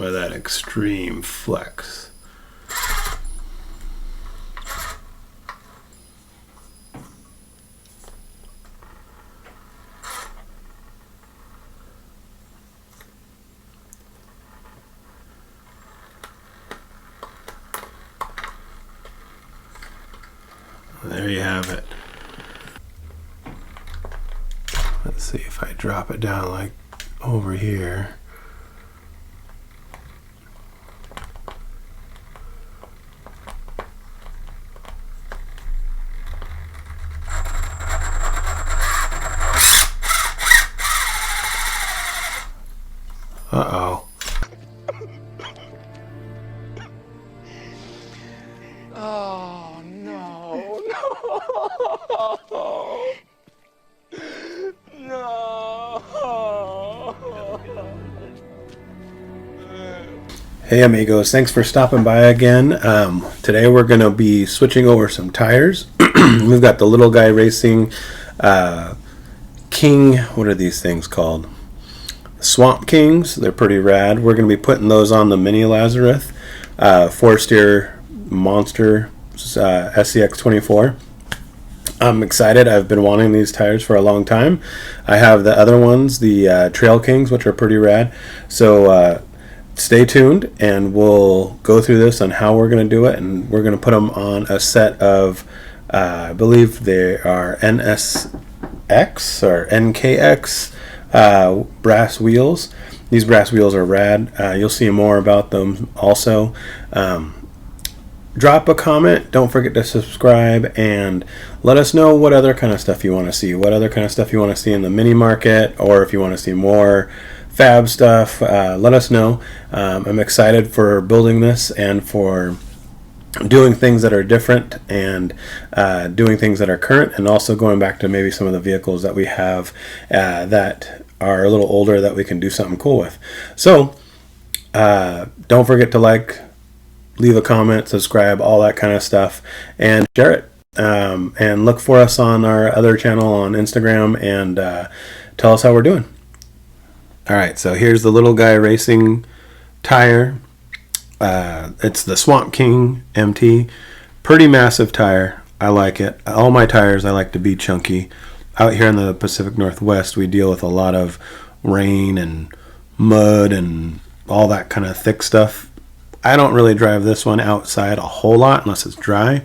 of that extreme flex. There you have it. Let's see if I drop it down like over here. Uh-oh. Oh, no, no, no. Hey amigos, thanks for stopping by again. Today we're going to be switching over some tires. We've got the Little Guy Racing King, what are these things called? Swamp Kings. They're pretty rad. We're going to be putting those on the Mini Lazarus 4-steer Monster SCX24. I'm excited. I've been wanting these tires for a long time. I have the other ones, the Trail Kings, which are pretty rad. So stay tuned and we'll go through this on how we're going to do it, and we're going to put them on a set of I believe they are NSX or NKX brass wheels. These brass wheels are rad. You'll see more about them also. Drop a comment, don't forget to subscribe, and let us know what other kind of stuff you want to see, what other kind of stuff you want to see in the mini market, or if you want to see more fab stuff. Let us know. I'm excited for building this and for doing things that are different, and doing things that are current, and also going back to maybe some of the vehicles that we have that are a little older that we can do something cool with. So don't forget to leave a comment, subscribe, all that kind of stuff, and share it. And look for us on our other channel on Instagram, and tell us how we're doing. Alright, so here's the Little Guy Racing tire. It's the Swamp King MT. Pretty massive tire. I like it. All my tires I like to be chunky. Out here in the Pacific Northwest, we deal with a lot of rain and mud and all that kind of thick stuff. I don't really drive this one outside a whole lot unless it's dry,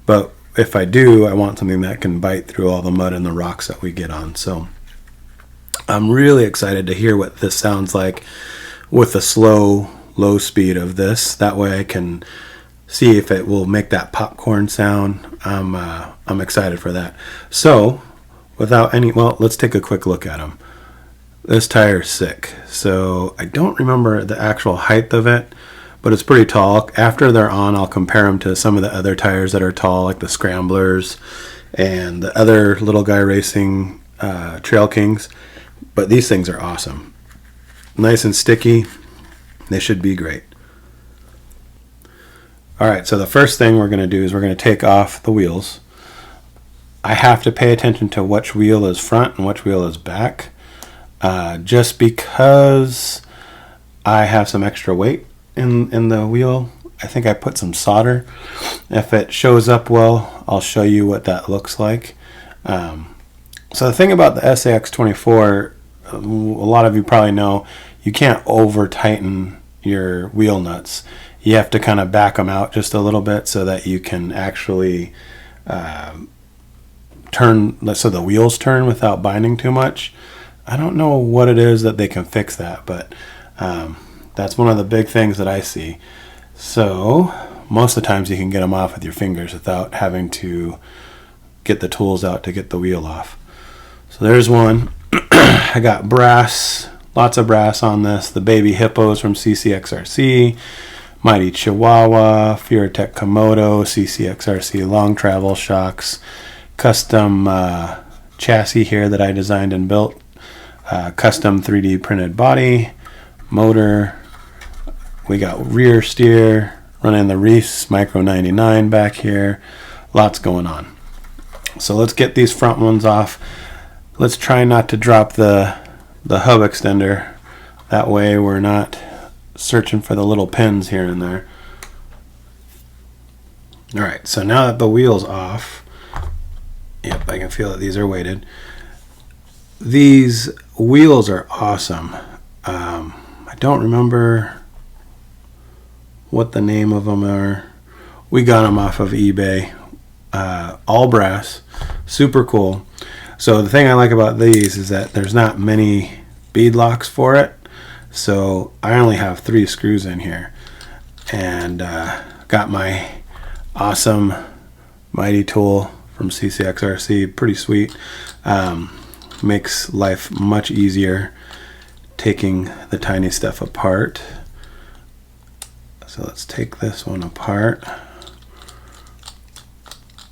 but if I do, I want something that can bite through all the mud and the rocks that we get on. So I'm really excited to hear what this sounds like with the low speed of this. That way I can see if it will make that popcorn sound. I'm excited for that. So let's take a quick look at them. This tire is sick. So I don't remember the actual height of it, but it's pretty tall. After they're on, I'll compare them to some of the other tires that are tall, like the Scramblers and the other Little Guy Racing Trail Kings. But these things are awesome. Nice and sticky. They should be great. Alright, so the first thing we're going to do is we're going to take off the wheels. I have to pay attention to which wheel is front and which wheel is back, just because I have some extra weight in the wheel. I think I put some solder. If it shows up well, I'll show you what that looks like. So the thing about the SAX24, a lot of you probably know, you can't over tighten your wheel nuts. You have to kind of back them out just a little bit so that you can actually turn, so the wheels turn without binding too much. I don't know what it is that they can fix that, but that's one of the big things that I see. So most of the times you can get them off with your fingers without having to get the tools out to get the wheel off. So there's one. I got brass, lots of brass on this. The Baby Hippos from CCXRC, Mighty Chihuahua, Furatech Komodo, CCXRC long travel shocks, custom chassis here that I designed and built, custom 3D printed body, motor. We got rear steer, running the Reese Micro 99 back here. Lots going on. So let's get these front ones off. Let's try not to drop the hub extender. That way we're not searching for the little pins here and there. Alright, so now that the wheel's off, yep, I can feel that these are weighted. These wheels are awesome. I don't remember what the name of them are. We got them off of eBay. All brass, super cool. So the thing I like about these is that there's not many bead locks for it. So I only have 3 screws in here, and got my awesome mighty tool from CCXRC. Pretty sweet. Makes life much easier taking the tiny stuff apart. So let's take this one apart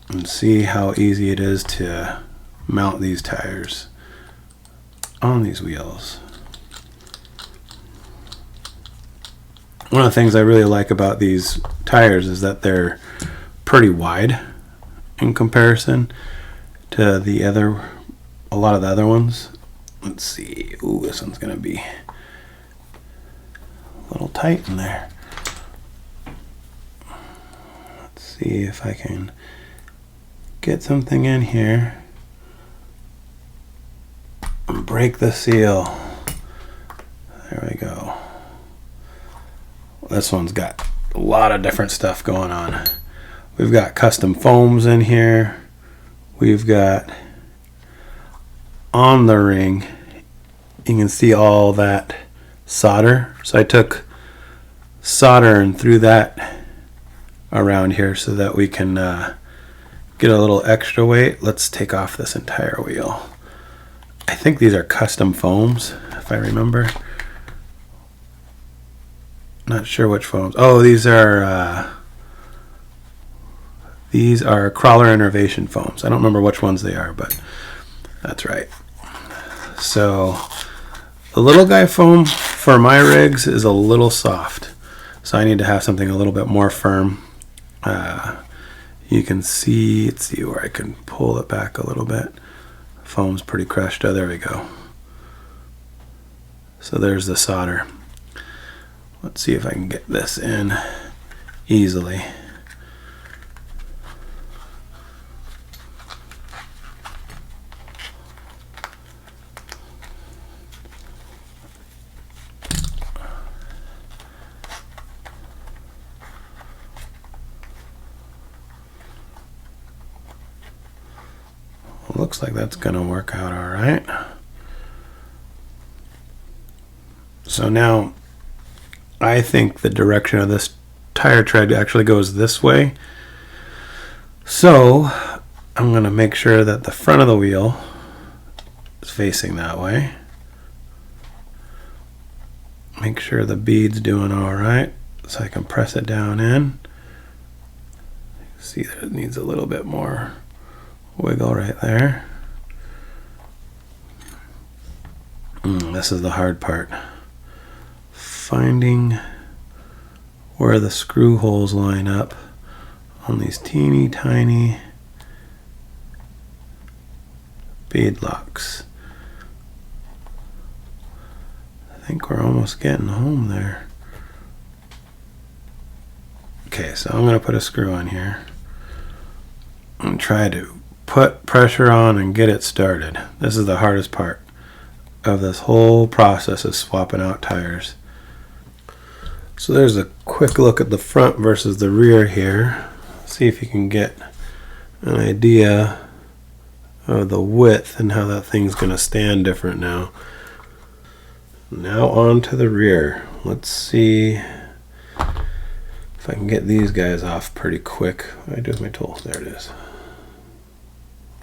and see how easy it is to mount these tires on these wheels. One of the things I really like about these tires is that they're pretty wide in comparison to a lot of the other ones. Let's see. Ooh, this one's gonna be a little tight in there. Let's see if I can get something in here and break the seal. There we go. This one's got a lot of different stuff going on. We've got custom foams in here. We've got on the ring, you can see all that solder. So I took solder and threw that around here so that we can get a little extra weight. Let's take off this entire wheel. I think these are custom foams, if I remember. Not sure which foams. Oh, these are crawler innovation foams. I don't remember which ones they are, but that's right. So the little guy foam for my rigs is a little soft, so I need to have something a little bit more firm. You can see, let's see where I can pull it back a little bit. Foam's pretty crushed. Oh, there we go. So there's the solder. Let's see if I can get this in easily. Looks like that's gonna work out all right. So now I think the direction of this tire tread actually goes this way. So I'm gonna make sure that the front of the wheel is facing that way. Make sure the bead's doing all right, so I can press it down in. See that it needs a little bit more wiggle right there. This is the hard part. Finding where the screw holes line up on these teeny tiny bead locks. I think we're almost getting home there. Okay, so I'm going to put a screw on here and try to put pressure on and get it started. This is the hardest part of this whole process, is swapping out tires. So there's a quick look at the front versus the rear here. See if you can get an idea of the width and how that thing's going to stand different now. Now on to the rear. Let's see if I can get these guys off pretty quick. What do I do with my tool? There it is.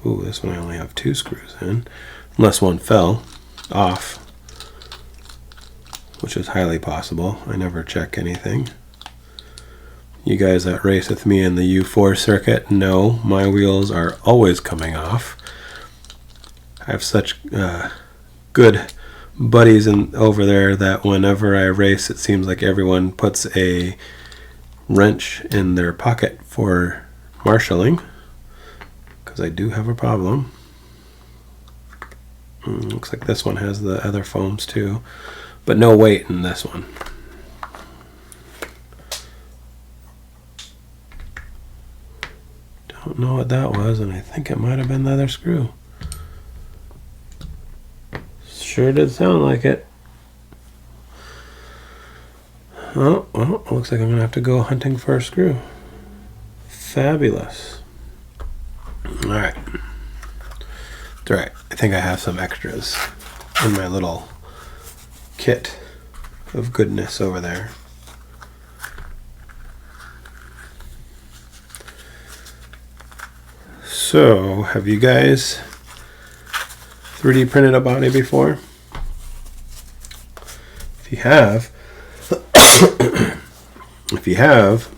Ooh, this one I only have 2 screws in, unless one fell off, which is highly possible. I never check anything. You guys that race with me in the U4 circuit know my wheels are always coming off. I have such good buddies over there that whenever I race, it seems like everyone puts a wrench in their pocket for marshalling, because I do have a problem. Looks like this one has the other foams too, but no weight in this one. Don't know what that was, and I think it might have been the other screw. Sure did sound like it. Oh, well, looks like I'm going to have to go hunting for a screw. Fabulous. Alright. It's alright. I think I have some extras in my little kit of goodness over there. So, have you guys 3D printed a body before? If you have,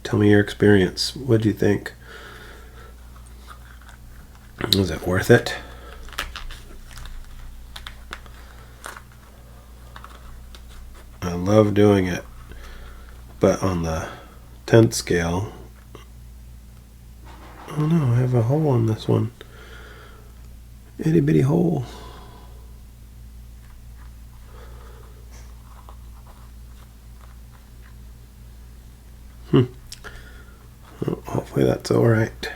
tell me your experience. What do you think? Was it worth it? I love doing it, but on the 10th scale, oh no, I have a hole in this one. Itty bitty hole. Well, hopefully that's alright.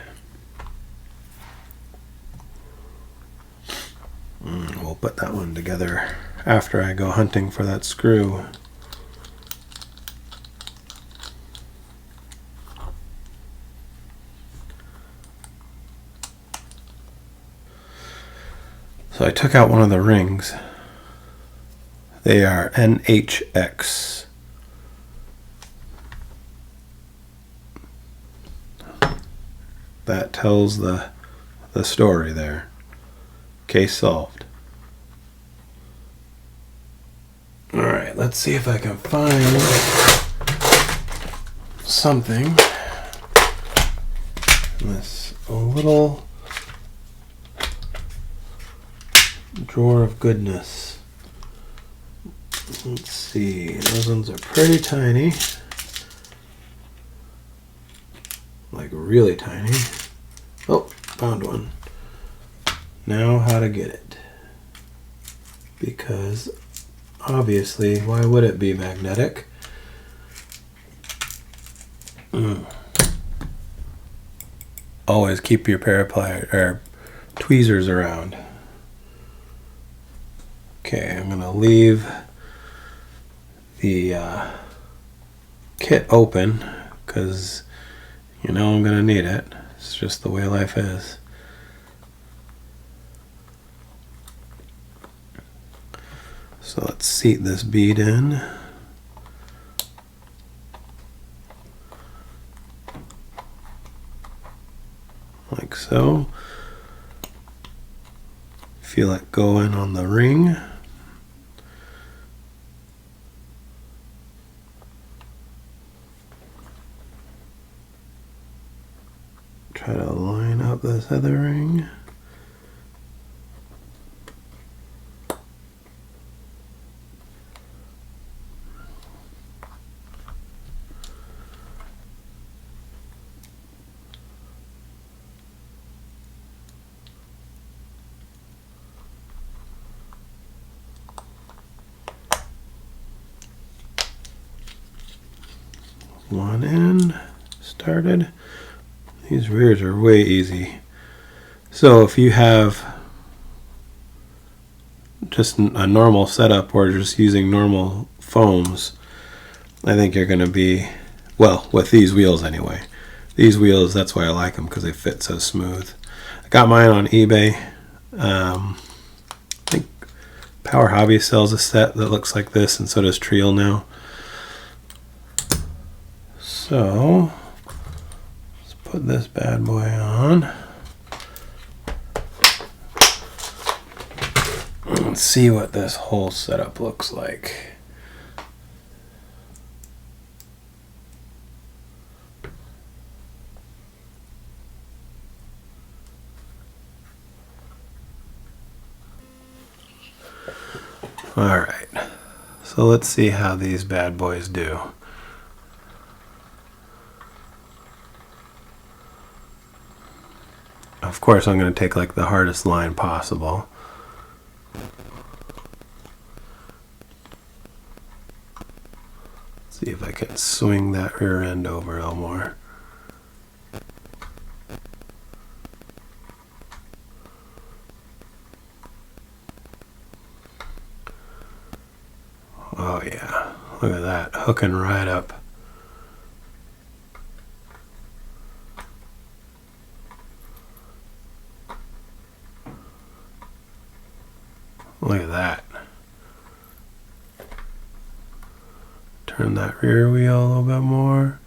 We'll put that one together after I go hunting for that screw. So I took out one of the rings. They are NHX. That tells the story there. Case solved. Alright, let's see if I can find something in this little drawer of goodness. Let's see, those ones are pretty tiny. Like really tiny. Oh, found one. Now how to get it. Because obviously, why would it be magnetic? Always keep your pair of pliers or tweezers around. Okay, I'm gonna leave the kit open because you know I'm gonna need it. It's just the way life is. So let's seat this bead in. Like so. Feel it go in on the ring. Try to line up this other ring. One in, started. These rears are way easy. So if you have just a normal setup or just using normal foams, I think you're going to be, well, with these wheels anyway. These wheels, that's why I like them, because they fit so smooth. I got mine on eBay. I think Power Hobby sells a set that looks like this, and so does Trial now. So let's put this bad boy on. Let's see what this whole setup looks like. All right, so let's see how these bad boys do. Of course, I'm going to take like the hardest line possible. See if I can swing that rear end over a little more. Look at that, hooking right up. Look at that. Turn that rear wheel a little bit more.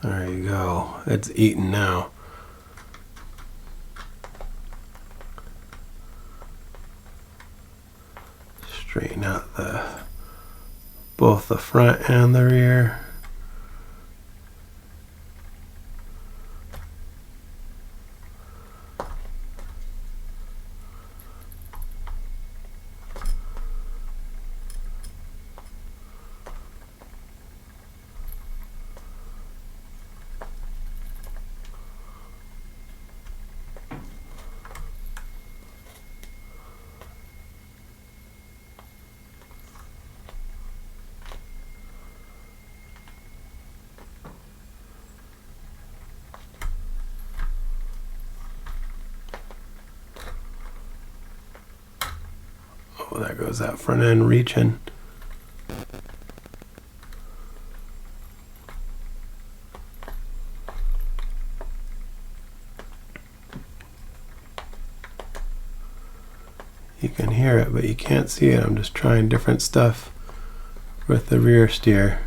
There you go. It's eating now. Straighten out both the front and the rear. Oh, there goes that front end reaching. You can hear it, but you can't see it. I'm just trying different stuff with the rear steer.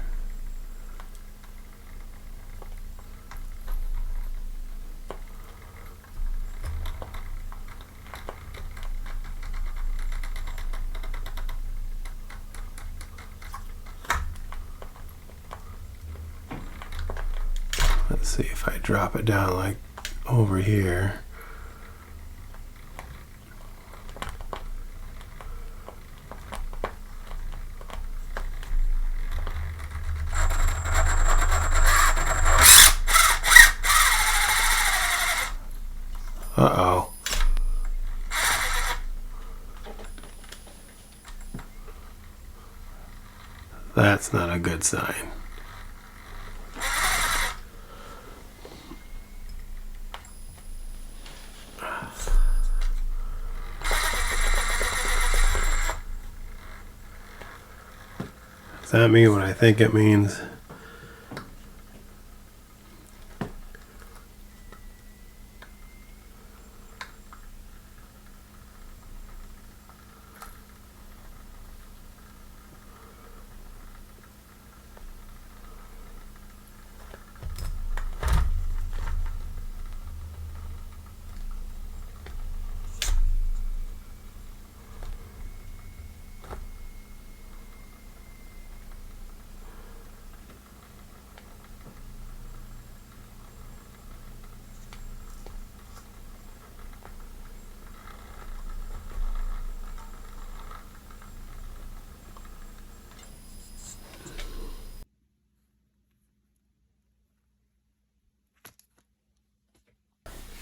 Let's see if I drop it down like over here. Uh-oh. That's not a good sign. Does that mean what I think it means?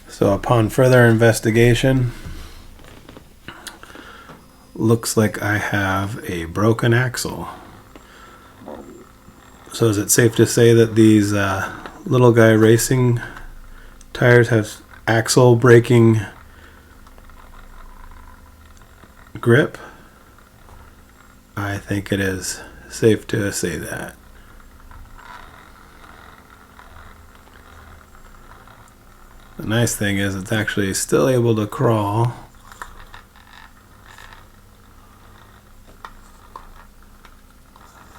So upon further investigation, looks like I have a broken axle. So is it safe to say that these little guy racing tires have axle braking grip? I think it is safe to say that. The nice thing is it's actually still able to crawl.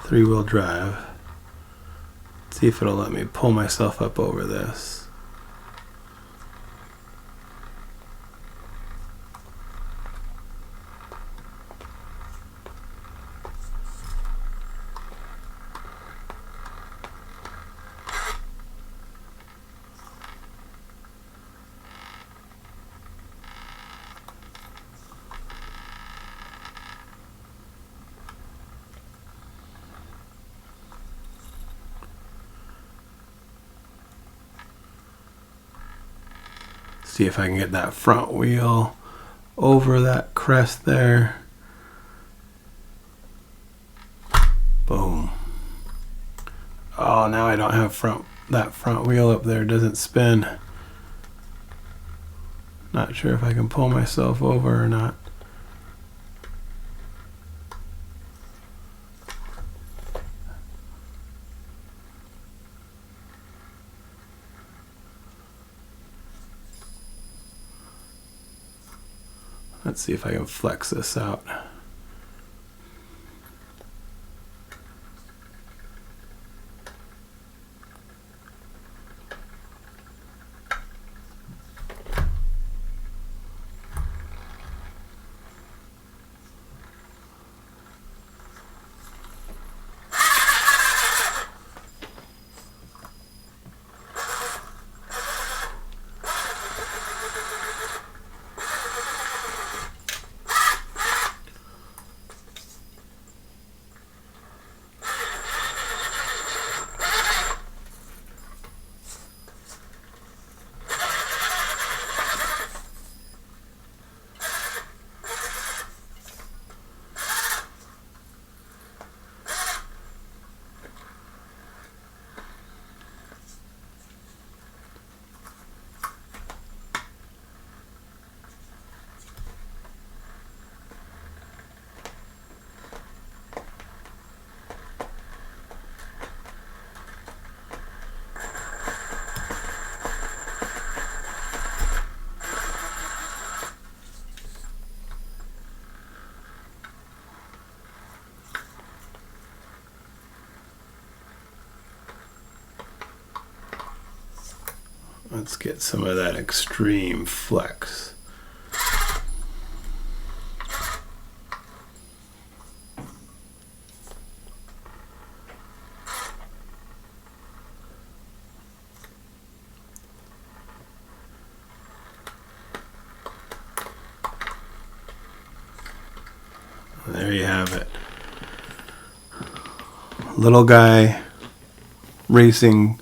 Three-wheel drive. Let's see if it'll let me pull myself up over this. See if I can get that front wheel over that crest there. Boom. Oh, now I don't have front that front wheel up there doesn't spin. Not sure if I can pull myself over or not. Let's see if I can flex this out. Let's get some of that extreme flex. There you have it. Little guy racing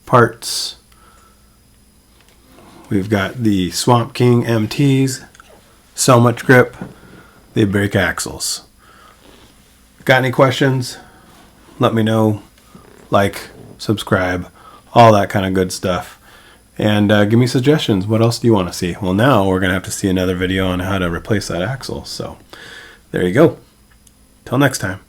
parts. We've got the Swamp King MTs, so much grip, they break axles. Got any questions? Let me know. Like, subscribe, all that kind of good stuff. And give me suggestions. What else do you want to see? Well, now we're going to have to see another video on how to replace that axle. So there you go. Till next time.